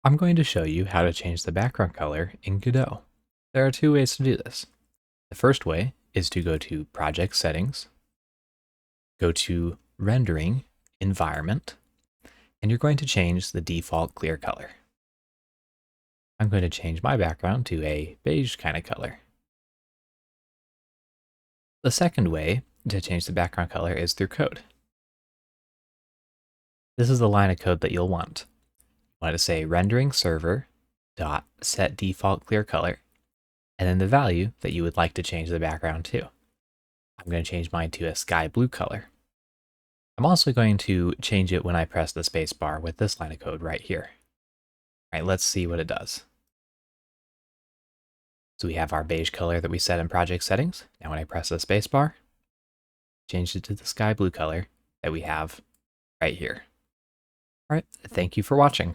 I'm going to show you how to change the background color in Godot. There are two ways to do this. The first way is to go to Project Settings, go to Rendering, Environment, and you're going to change the default clear color. I'm going to change my background to a beige kind of color. The second way to change the background color is through code. This is the line of code that you'll want. You want to say rendering server dot set default clear color, and then the value that you would like to change the background to. I'm going to change mine to a sky blue color. I'm also going to change it when I press the space bar with this line of code right here. All right, let's see what it does. So we have our beige color that we set in project settings. Now when I press the space bar, change it to the sky blue color that we have right here. All right, thank you for watching.